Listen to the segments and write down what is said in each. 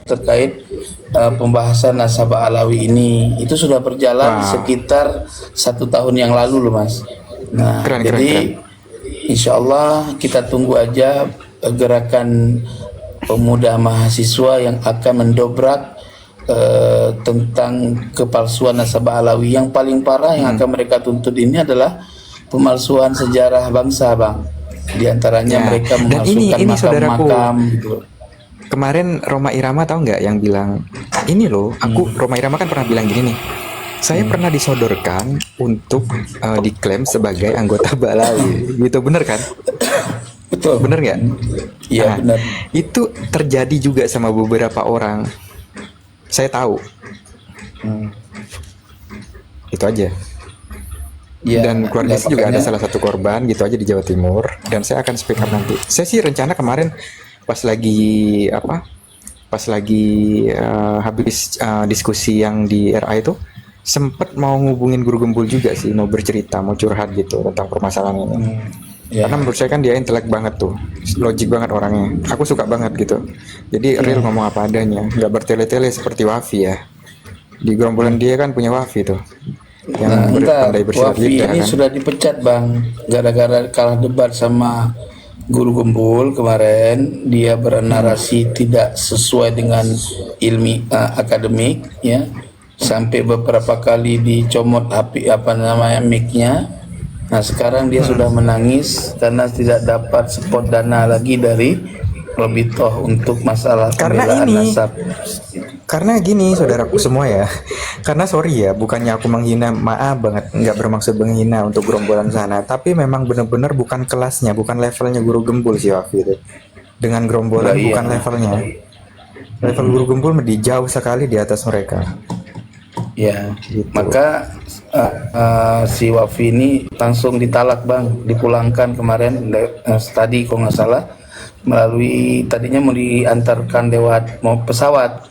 terkait pembahasan nasabah alawi ini itu sudah berjalan Wow, sekitar 1 tahun yang lalu loh Mas. Nah, keren keren keren. jadi insya Allah kita tunggu aja gerakan pemuda mahasiswa yang akan mendobrak tentang kepalsuan nasabah alawi. Yang paling parah yang akan mereka tuntut ini adalah pemalsuan sejarah bangsa, Bang. Di antaranya Ya, mereka dan ini memalsukan saudaraku, makam-makam gitu. kemarin Roma Irama tahu nggak yang bilang ini loh, Roma Irama kan pernah bilang gini nih, saya pernah disodorkan untuk diklaim sebagai anggota Balawi, gitu bener kan? Betul. Bener nggak? Iya Nah, benar. itu terjadi juga sama beberapa orang. Saya tahu, itu aja. Dan Iya, keluarga dan saya juga ada makanya salah satu korban gitu aja di Jawa Timur. Dan saya akan speak up nanti. Saya sih rencana kemarin pas lagi apa? Pas lagi habis diskusi yang di RA itu, sempet mau ngubungin guru gembul juga sih, mau bercerita, mau curhat gitu tentang permasalahan ini. Karena ya, menurut saya kan dia intelek banget tuh, logik banget orangnya. Aku suka banget gitu. Jadi real ya. ngomong apa adanya, nggak bertele-tele seperti Wafi ya. Di gerombolan dia kan punya Wafi tuh, Nah, yang entar pandai bersilat Wafi lidah ini kan. sudah dipecat Bang, gara-gara kalah debat sama guru gembul kemarin. Dia bernarasi tidak sesuai dengan akademik, ya, sampai beberapa kali dicomot api apa namanya mic-nya. Nah, sekarang dia sudah menangis karena tidak dapat support dana lagi dari Robitoh untuk masalah Karena pembelaan ini, nasab. karena gini saudaraku semua ya. Karena sorry ya, bukannya aku menghina, maaf banget, nggak bermaksud menghina untuk gerombolan sana. Tapi memang benar-benar bukan kelasnya, bukan levelnya guru gembul sih Wafi itu. Dengan Lah gerombolan iya. bukan levelnya. Level guru gembul di jauh sekali di atas mereka. Ya, Gitu. maka si Wafi ini langsung ditalak Bang, dipulangkan kemarin tadi kalau nggak salah, melalui tadinya mau diantarkan lewat mau pesawat,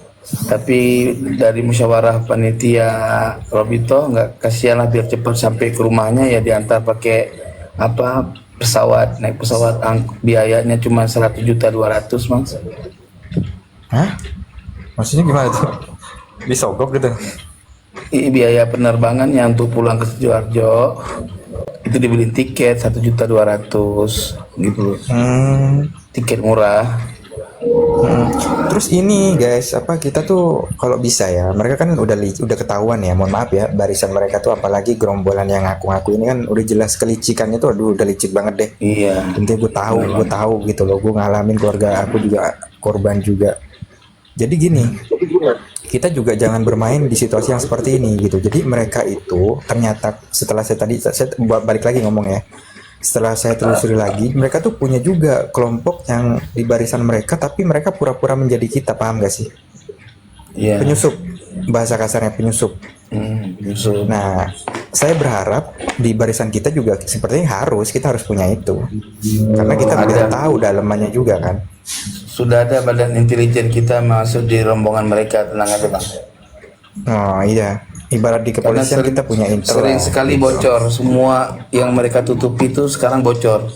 tapi dari musyawarah panitia Robito nggak, kasihan lah biar cepat sampai ke rumahnya, ya diantar pakai apa pesawat, naik pesawat biayanya cuma 1.200.000 Mas. Hah? Maksudnya gimana tuh? Disogok gitu? Biaya penerbangannya untuk pulang ke Sidoarjo itu dibeli tiket 1.200.000 gitu loh. Hmm. Tiket murah. Terus ini guys, apa kita tuh kalau bisa ya, mereka kan udah ketahuan ya, mohon maaf ya, barisan mereka tuh apalagi gerombolan yang ngaku-ngaku ini kan udah jelas kelicikannya tuh, aduh udah licik banget deh. Iya, Intinya gue memang. tahu gitu loh, gue ngalamin, keluarga aku juga korban juga. Jadi gini, kita juga jangan bermain di situasi yang seperti ini gitu. Jadi mereka itu ternyata setelah saya balik lagi ngomong ya, setelah saya telusuri lagi, mereka tuh punya juga kelompok yang di barisan mereka, tapi mereka pura-pura menjadi kita, paham gak sih? Iya. Penyusup, bahasa kasarnya penyusup. Justru. Nah, saya berharap di barisan kita juga sepertinya kita harus punya itu, karena kita biar Ada, tahu dalamannya juga kan. sudah ada badan intelijen kita masuk di rombongan mereka, tenang aja Bang. Oh iya, ibarat di Karena kepolisian kita punya intel sering lah sekali gitu. bocor, semua yang mereka tutupi itu sekarang bocor.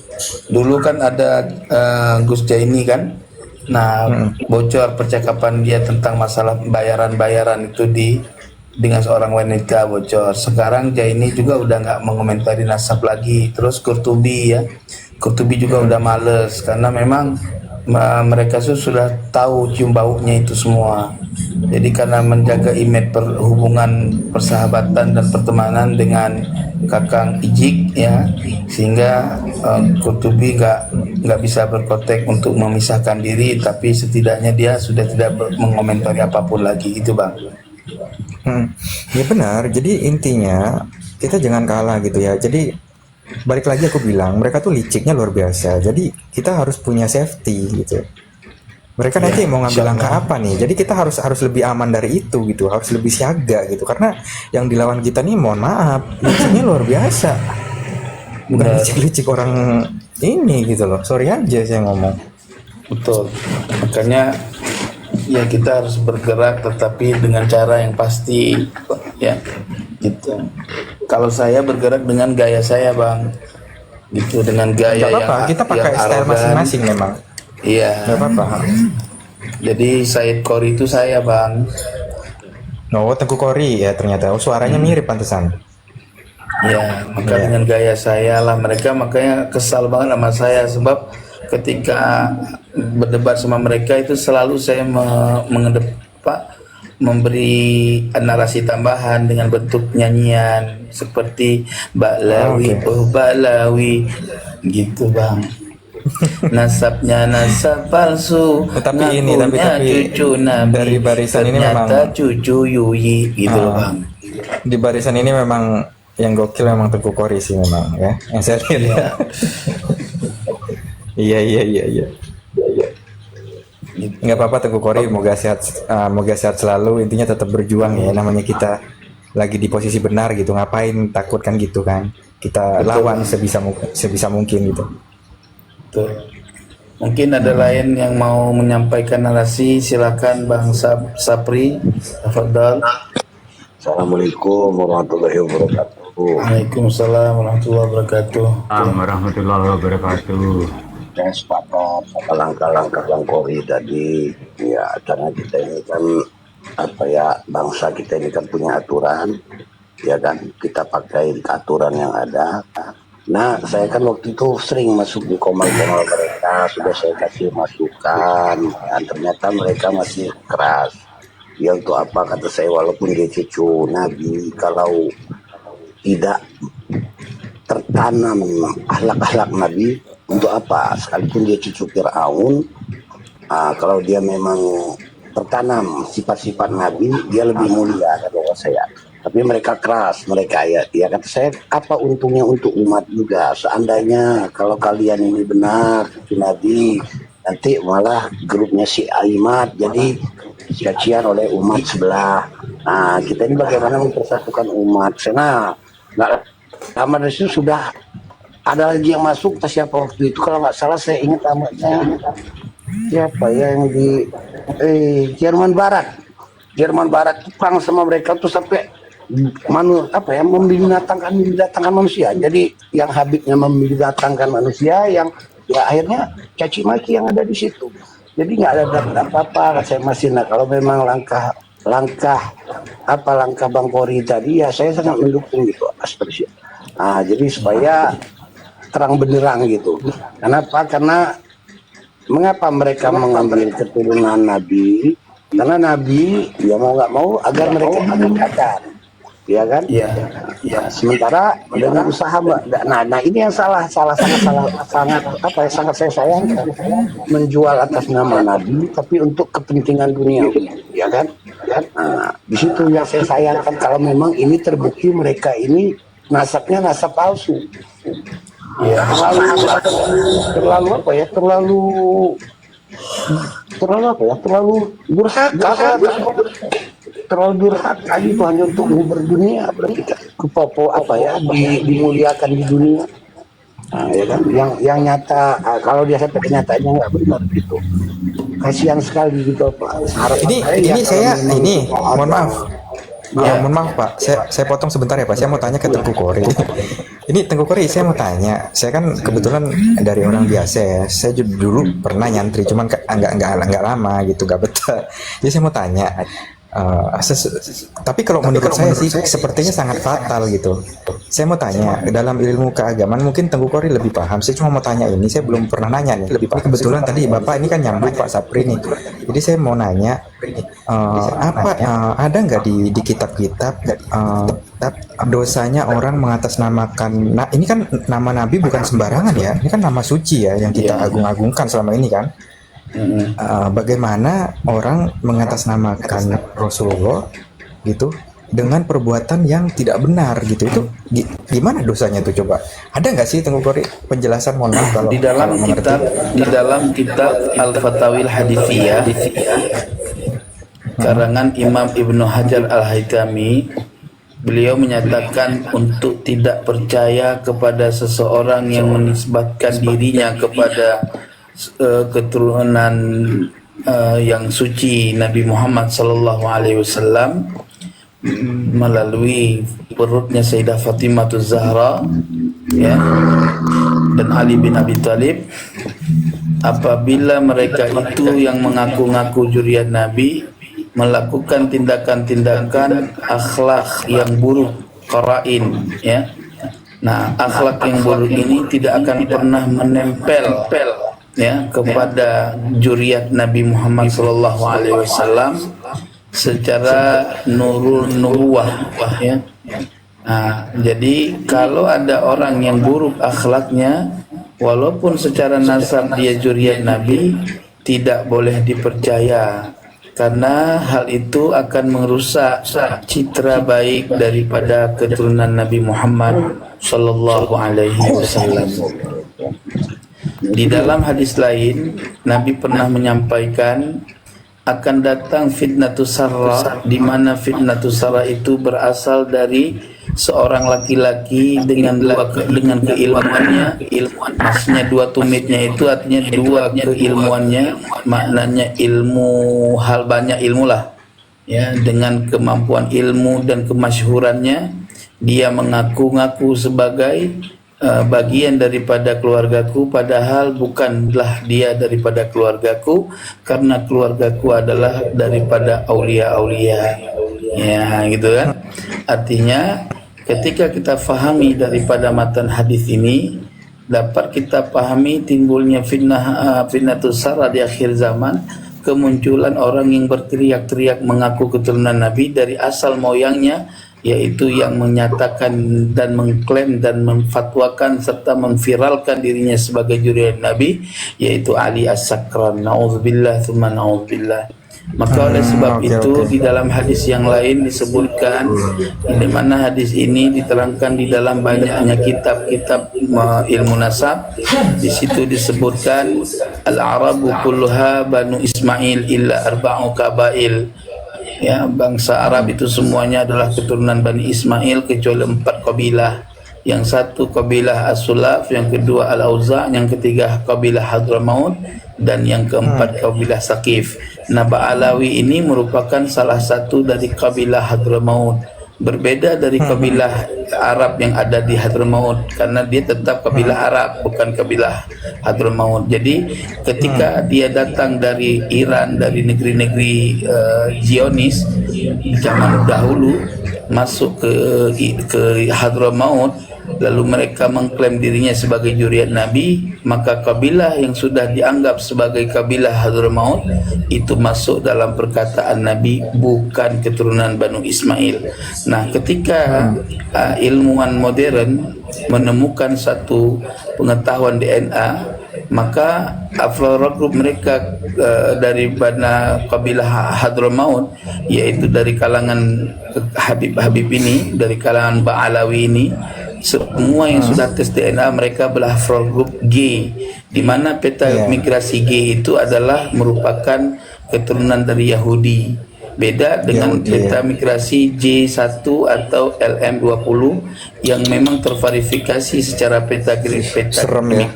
Dulu kan ada Gus Jaini kan, nah bocor percakapan dia tentang masalah bayaran-bayaran itu dengan seorang wanita, bocor. Sekarang Jaini juga udah nggak mengomentari nasab lagi. Terus Kurtubi ya, Kurtubi juga udah males karena memang mereka sudah tahu cium baunya itu semua. Jadi karena menjaga image hubungan persahabatan dan pertemanan dengan Kakang Ijik ya, sehingga Kurtubi nggak bisa berkotek untuk memisahkan diri, tapi setidaknya dia sudah tidak mengomentari apapun lagi itu Bang. Ya benar, jadi intinya kita jangan kalah gitu ya. Jadi balik lagi aku bilang, mereka tuh liciknya luar biasa. Jadi kita harus punya safety gitu. Mereka Ya, nanti mau ngambil insya langkah Allah. apa nih? Jadi kita harus harus lebih aman dari itu gitu, harus lebih siaga gitu. Karena yang dilawan kita nih, mohon maaf, liciknya luar biasa. Bukan Benar, licik-licik orang ini gitu loh. Sorry aja saya ngomong. betul. Makanya ya kita harus bergerak tetapi dengan cara yang pasti ya gitu. Kalau saya bergerak dengan gaya saya Bang, gitu, dengan Gak gaya apa-apa, kita yang pakai style arogan. masing-masing memang. Iya, Gak apa-apa. Jadi Said Qori itu saya bang. Oh, Tengku Kori ya ternyata. Oh, suaranya mirip pantesan. Ya, maka Iya. dengan gaya saya lah mereka makanya kesal banget sama saya sebab ketika berdebat sama mereka itu selalu saya memberi narasi tambahan dengan bentuk nyanyian seperti Oh, Baklawi, oke. oh Baklawi, gitu bang. Nasabnya nasab palsu, Tapi ini, ngakunya tapi cucu dari Nabi, barisan ini memang ternyata cucu Yuyi, gitu loh ah, bang. di barisan ini memang yang gokil memang Tengku Kori sih memang ya. Yang saya lihat ya. Ya, Iya, iya, iya, iya. gitu. Nggak apa-apa Tengku Kori, moga sehat selalu. Intinya tetap berjuang ya. Namanya kita lagi di posisi benar gitu. Ngapain takut kan gitu kan? Kita Betul, lawan Bang. sebisa mungkin gitu. Betul. Mungkin ada lain yang mau menyampaikan narasi, silakan Bang Sapri. Tafadhal. Assalamualaikum warahmatullahi wabarakatuh. Waalaikumsalam warahmatullahi wabarakatuh. Assalamualaikum warahmatullahi wabarakatuh. Saya sepakat sama langkah-langkah Bang Kori tadi. Ya, karena kita ini kan bangsa kita ini kan punya aturan, ya kan. Kita pakai aturan yang ada. Nah, saya kan waktu itu sering masuk di komal-komal mereka, sudah saya kasih masukan, dan ternyata mereka masih keras. Ya untuk apa kata saya, walaupun dia cucu Nabi, kalau tidak tertanam akhlak-akhlak Nabi, untuk apa? Sekalipun dia cucu Fir'aun, kalau dia memang tertanam sifat-sifat Nabi, dia lebih mulia kata saya. Tapi mereka keras, mereka ya kata saya, apa untungnya untuk umat juga? Seandainya kalau kalian ini benar cucu Nabi, nanti malah grupnya si Aimat jadi cacian oleh umat sebelah. Nah, kita ini bagaimana mempersatukan umat? Karena nggak lama dari situ sudah ada lagi yang masuk, siapa waktu itu kalau nggak salah saya ingat namanya siapa ya, yang di Jerman Barat itu perang sama mereka tuh sampai membinatangan manusia. Jadi yang Habibnya membinatangan manusia, yang ya akhirnya caci maki yang ada di situ. Jadi nggak ada dapat apa-apa. Saya masih kalau memang langkah Bang Kori tadi, ya saya sangat mendukung gitu seperti itu. Jadi supaya terang benderang gitu. Kenapa? Karena mengapa mereka mengambil keturunan Nabi? Karena Nabi ya mau nggak mau agar mereka mengatakan, ya kan? Ya, Ya, sementara dengan usaha nah ini yang sangat saya sayangkan, menjual atas nama Nabi tapi untuk kepentingan dunia, ya kan? Nah, di situ yang saya sayangkan, kalau memang ini terbukti mereka ini nasabnya nasab palsu. Ya, terlalu durhaka kan? Terlalu durhaka itu hanya untuk berdunia, berarti dimuliakan di dunia. Nah, ya kan, yang nyata, kalau dia sampai kenyataannya nggak benar gitu, kasihan sekali gitu Pak. Ini saya ini mohon maaf. Mohon maaf Pak, saya potong sebentar ya Pak. Saya mau tanya ke Tengku Kori. Ini Tengku Kori, saya mau tanya. Saya kan kebetulan dari orang biasa ya. Saya dulu pernah nyantri, cuman nggak lama gitu, nggak betah. Jadi saya mau tanya. Tapi kalau menurut saya sih sepertinya sangat fatal gitu. Saya mau tanya, dalam ilmu keagamaan mungkin Tengku Kori lebih paham. Saya cuma mau tanya ini, saya belum pernah nanya nih. Lebih paham. Kebetulan tadi Bapak ini kan nyambung Pak Sapri nih. Jadi saya mau nanya, ada nggak di kitab-kitab dosanya orang mengatasnamakan? Nah, ini kan nama Nabi bukan sembarangan ya. Ini kan nama suci ya yang kita agung-agungkan selama ini kan. Bagaimana orang mengatasnamakan Rasulullah gitu dengan perbuatan yang tidak benar gitu, itu gimana dosanya tuh, coba ada nggak sih Tengku Kori penjelasan, mohon maaf kalau di dalam kitab Al-Fatawil Hadithiyah karangan Imam Ibnu Hajar Al-Haytami, beliau menyatakan untuk tidak percaya kepada seseorang yang menisbatkan dirinya kepada keturunan yang suci Nabi Muhammad sallallahu alaihi wasallam melalui perutnya Sayyidah Fatimah Zahra ya, dan Ali bin Abi Thalib, apabila mereka itu yang mengaku-ngaku zuriat Nabi melakukan tindakan-tindakan akhlak yang buruk, qarain, ya. Nah, akhlak yang buruk ini tidak akan pernah menempel, ya, kepada zuriat Nabi Muhammad SAW secara nurul nubuwah, ya. Nah, jadi kalau ada orang yang buruk akhlaknya, walaupun secara nasab dia zuriat Nabi, tidak boleh dipercaya, karena hal itu akan merusak citra baik daripada keturunan Nabi Muhammad sallallahu alaihi wasallam. Di dalam hadis lain, Nabi pernah menyampaikan akan datang fitnatus sarra, di mana fitnatus sarra itu berasal dari seorang laki-laki dengan keilmuannya, maksudnya dua tumitnya itu artinya dua keilmuannya, maknanya ilmu, hal banyak ilmu lah, ya, dengan kemampuan ilmu dan kemasyhurannya dia mengaku-ngaku sebagai bagian daripada keluargaku, padahal bukanlah dia daripada keluargaku, karena keluargaku adalah daripada aulia-aulia, ya, gitu kan. Artinya ketika kita fahami daripada matan hadis ini, dapat kita pahami timbulnya fitnatus sarah di akhir zaman, kemunculan orang yang berteriak-teriak mengaku keturunan Nabi dari asal moyangnya, yaitu yang menyatakan dan mengklaim dan memfatwakan serta memviralkan dirinya sebagai zuriat Nabi, yaitu Ali As-Sakran. Nauzubillah tsumma nauzubillah. Maka oleh sebab itu di dalam hadis yang lain disebutkan, di mana hadis ini diterangkan di dalam banyaknya kitab-kitab ilmu nasab. Di situ disebutkan al-arabu kulluha banu Ismail illa arba'u kabail. Ya, bangsa Arab itu semuanya adalah keturunan Bani Ismail kecuali 4 kabilah. Yang satu kabilah As-Sulaf, yang kedua Al-Auza', yang ketiga kabilah Hadramaut, dan yang keempat kabilah Saqif. Nah, Ba'alawi ini merupakan salah satu dari kabilah Hadramaut, berbeda dari kabilah Arab yang ada di Hadramaut, karena dia tetap kabilah Arab, bukan kabilah Hadramaut. Jadi ketika dia datang dari Iran, dari negeri-negeri Zionis di zaman dahulu, masuk ke Hadramaut, lalu mereka mengklaim dirinya sebagai zuriat Nabi, maka kabilah yang sudah dianggap sebagai kabilah Hadramaut itu masuk dalam perkataan Nabi, bukan keturunan Banu Ismail. Nah, ketika ilmuwan modern menemukan satu pengetahuan DNA, maka aflora group mereka daripada kabilah Hadramaut, yaitu dari kalangan Habib ini, dari kalangan Ba'alawi ini, semua yang sudah tes DNA mereka belah from group G, di mana peta migrasi G itu adalah merupakan keturunan dari Yahudi. Beda dengan peta migrasi J1 atau LM20 yang memang terverifikasi secara peta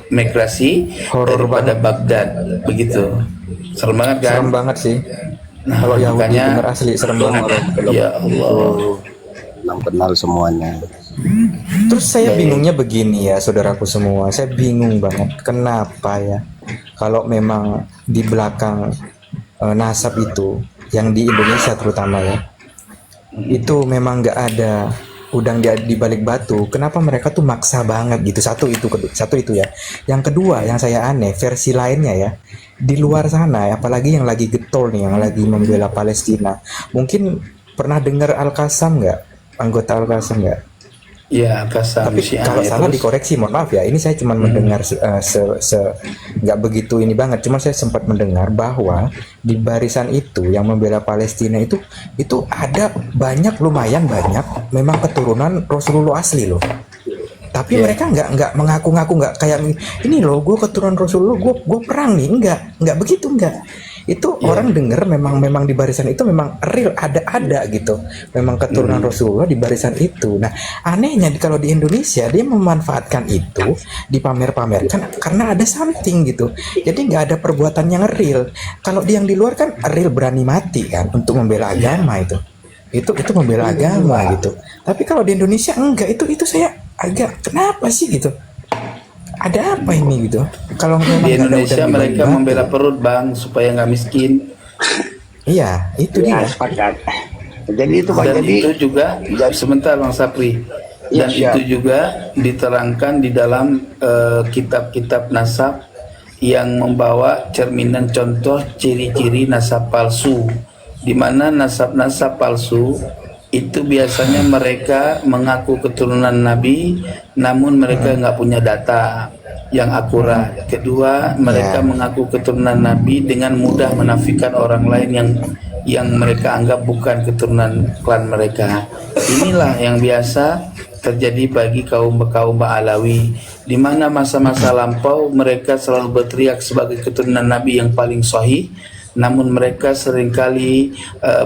migrasi daripada Baghdad. Begitu. Serem banget kan? Serem banget sih. Nah, kalau Yahudi makanya bener asli serem banget. Ya Allah. Kenal semuanya. Terus saya bingungnya begini ya, saudaraku semua, saya bingung banget kenapa ya, kalau memang di belakang nasab itu, yang di Indonesia terutama ya, itu memang nggak ada udang di balik batu, kenapa mereka tuh maksa banget gitu. Satu itu ya. Yang kedua yang saya aneh, versi lainnya ya, di luar sana, apalagi yang lagi getol nih, yang lagi membela Palestina, mungkin pernah dengar Al-Qassam nggak, anggota Al-Qassam nggak? Ya, Kasam. Tapi kalau salah dikoreksi, mohon maaf ya. Ini saya cuma mendengar nggak begitu ini banget. Cuma saya sempat mendengar bahwa di barisan itu yang membela Palestina itu ada lumayan banyak memang keturunan Rasulullah asli loh. Tapi mereka nggak mengaku-ngaku, nggak kayak ini loh, gue keturunan Rasulullah, gue perang nih, nggak begitu, nggak. Itu orang dengar memang di barisan itu memang real ada gitu, memang keturunan Rasulullah di barisan itu. Nah, anehnya kalau di Indonesia dia memanfaatkan itu, dipamer-pamerkan karena ada something gitu. Jadi nggak ada perbuatan yang real. Kalau yang di luar kan real, berani mati kan untuk membela agama itu membela agama gitu. Tapi kalau di Indonesia enggak, itu saya agak kenapa sih gitu. ada apa ini gitu? Kalau memang Di nggak ada Indonesia udang di mereka batu, membela perut bang supaya nggak miskin. iya itu Ya, dia. sepakat. Jadi itu Bang, Dan jadi itu juga sebentar Bang Sapri. Iya, Dan siap. itu juga diterangkan di dalam kitab-kitab nasab yang membawa cerminan contoh ciri-ciri nasab palsu, di mana nasab-nasab palsu itu biasanya mereka mengaku keturunan Nabi, namun mereka nggak punya data yang akurat. Kedua, mereka Ya. mengaku keturunan Nabi dengan mudah menafikan orang lain yang mereka anggap bukan keturunan klan mereka. Inilah yang biasa terjadi bagi kaum Alawi, di mana masa-masa lampau mereka selalu berteriak sebagai keturunan Nabi yang paling sahih, namun mereka seringkali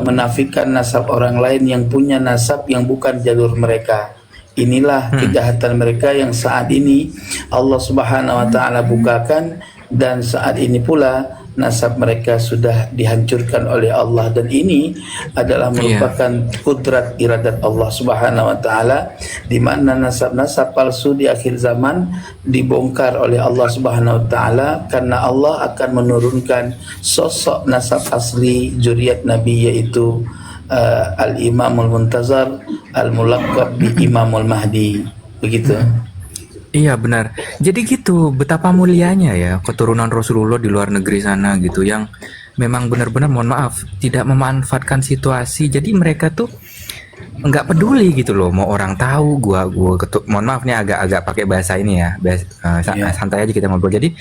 menafikan nasab orang lain yang punya nasab yang bukan jalur mereka. Inilah kejahatan mereka yang saat ini Allah Subhanahu wa taala bukakan, dan saat ini pula nasab mereka sudah dihancurkan oleh Allah, dan ini adalah merupakan kudrat iradat Allah Subhanahu wa taala, di mana nasab-nasab palsu di akhir zaman dibongkar oleh Allah Subhanahu wa taala, karena Allah akan menurunkan sosok nasab asli zuriat Nabi, yaitu Al-Imamul Muntazar Al-Mulaqab bi Imamul Mahdi. Begitu. Iya benar. Jadi gitu, betapa mulianya ya keturunan Rasulullah di luar negeri sana gitu, yang memang benar-benar mohon maaf tidak memanfaatkan situasi. Jadi mereka tuh nggak peduli gitu loh, mau orang tahu mohon maaf nih agak pakai bahasa ini ya, santai aja kita ngobrol. Jadi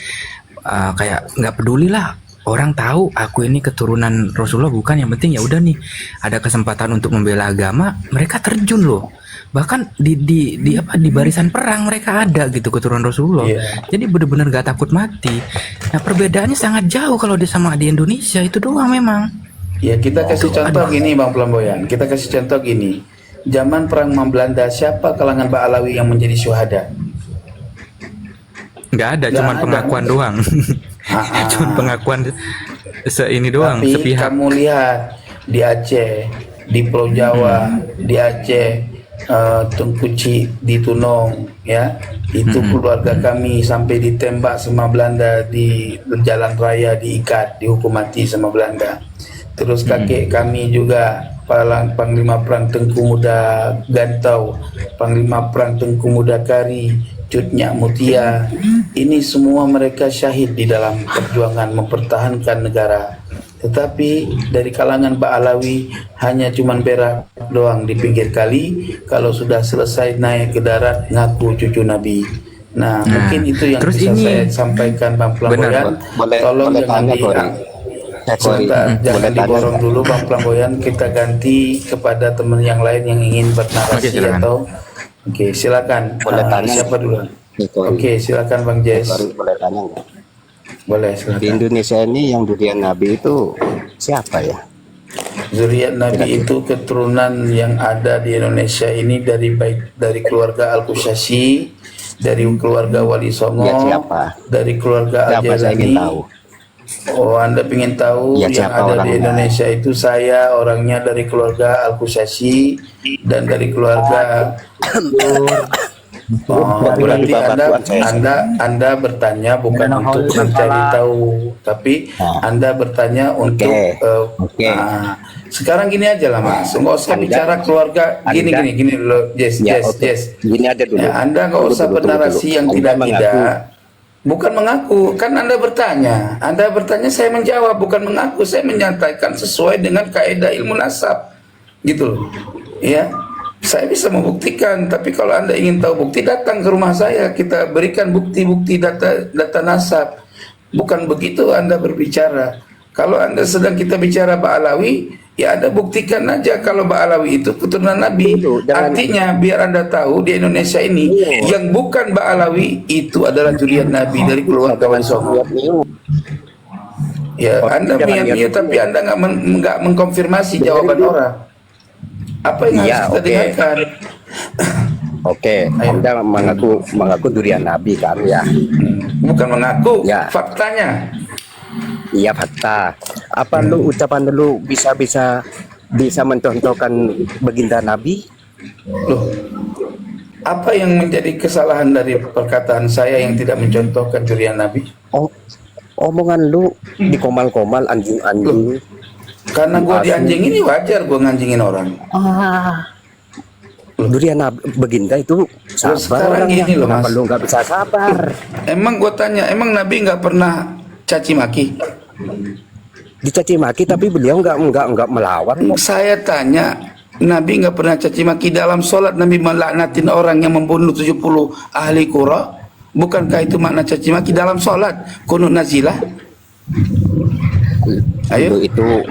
kayak nggak peduli lah orang tahu aku ini keturunan Rasulullah bukan, yang penting ya udah nih ada kesempatan untuk membela agama, mereka terjun loh. Bahkan di barisan perang mereka ada gitu keturunan Rasulullah. Jadi benar-benar gak takut mati. Nah perbedaannya sangat jauh kalau sama di Indonesia, itu doang memang. Ya kita kasih contoh gini Bang Pelamboyan. Kita kasih contoh gini. Zaman perang Belanda, siapa kalangan Ba'alawi yang menjadi syuhada? Nggak ada, cuman pengakuan doang. Cuman pengakuan ini doang, Tapi sepihak. kamu lihat di Aceh, di Pulau Jawa, di Aceh, Tungkuci, di Tunong, ya, itu keluarga kami sampai ditembak sama Belanda di jalan raya, diikat, dihukum mati sama Belanda. Terus kakek kami juga Panglima Perang Tengku Muda Gantau, Panglima Perang Tengku Muda Kari, Cut Nyak Mutia, ini semua mereka syahid di dalam perjuangan mempertahankan negara. Tetapi dari kalangan Ba'alawi hanya cuman berak doang di pinggir kali, kalau sudah selesai naik ke darat ngaku cucu Nabi. Nah, mungkin itu yang terus bisa ini saya sampaikan Bang Pelamboyan. Tolong jangan sebentar, jangan diborong dulu Bang Pelamboyan, kita ganti kepada teman yang lain yang ingin bernarasi. Oke, silakan. Boleh tanya? Siapa dulu? Oke, silakan Bang Jess. Boleh tanya nggak? Boleh, Di silakan. Indonesia ini yang durian Nabi itu siapa ya? Zuriat Nabi itu keturunan yang ada di Indonesia ini dari keluarga Al-Qusyasy, dari keluarga Wali Songo, Ya, siapa? dari keluarga Siapa saya ingin Al-Jailani. tahu? Oh, Anda ingin tahu Ya, yang siapa ada di orangnya? Indonesia itu? Saya orangnya dari keluarga Al-Qusyasy dan dari keluarga Oh, berarti Anda bertanya bukan untuk mencari tahu, tapi Anda bertanya untuk sekarang gini aja lah Mas, nggak usah bicara keluarga gini dulu, Jess. Gini aja dulu. Ya, Anda nggak usah bernarasi yang tidak. Bukan mengaku, kan Anda bertanya saya menjawab, bukan mengaku, saya menyatakan sesuai dengan kaidah ilmu nasab, gitu loh, ya. Saya bisa membuktikan, tapi kalau Anda ingin tahu bukti, datang ke rumah saya, kita berikan bukti-bukti data nasab. Bukan begitu Anda berbicara. Kalau Anda sedang kita bicara Ba'alawi, ya Anda buktikan aja kalau Ba'alawi itu keturunan Nabi. Artinya biar Anda tahu di Indonesia ini yang bukan Ba'alawi itu adalah zuriat Nabi dari keluarga Wali Songo. Ya, Anda miyat-miyat tapi Anda nggak mengkonfirmasi jawaban orang. Apa yang harus kita dengarkan? Oke, Anda mengaku durian Nabi kan ya? Bukan mengaku, Ya. faktanya. Iya fakta. Apa lu ucapan dulu bisa bisa mencontohkan baginda Nabi? Loh, Apa yang menjadi kesalahan dari perkataan saya yang tidak mencontohkan curian Nabi? Oh, omongan lu di komal-komal anjing-anjing. Karena gua dianjing ini wajar gua nganjingin orang. Durian Nabi Baginda itu sabar sekarang orangnya. gini loh, Kenapa Mas. lu nggak bisa sabar? Emang gua tanya, emang Nabi nggak pernah caci maki? Dicaci maki tapi beliau nggak melawan. Saya tanya, Nabi nggak pernah caci maki dalam sholat. Nabi melaknatin orang yang membunuh 70 ahli Qura. Bukankah itu makna caci maki dalam sholat? Kunut nazilah. Ayo. Itu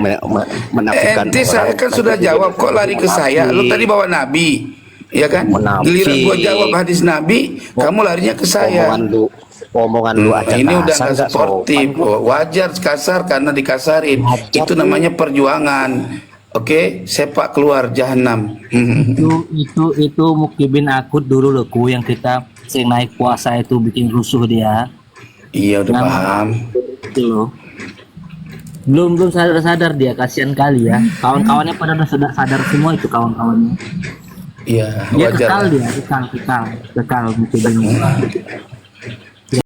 menafikan. Ente saya kan sudah jawab, kok lari ke saya? Lu tadi bawa Nabi, ya kan? Munafik. Giliran gua jawab hadis Nabi, kamu larinya ke saya. Omongan lu aja Ini udah kasar, nggak nggak sportif. sopan. Wajar kasar karena dikasarin. Wajar Itu namanya perjuangan. Oke, sepak keluar jahanam. Itu Mukibin Akut dulu loh, ku yang kita sering naik puasa itu bikin rusuh dia. Iya udah Nama- paham. Itu loh. Belum sadar dia, kasihan kali ya. Kawan-kawannya pada udah sadar semua itu kawan-kawannya. Iya Dia wajar. kekal Mukibin.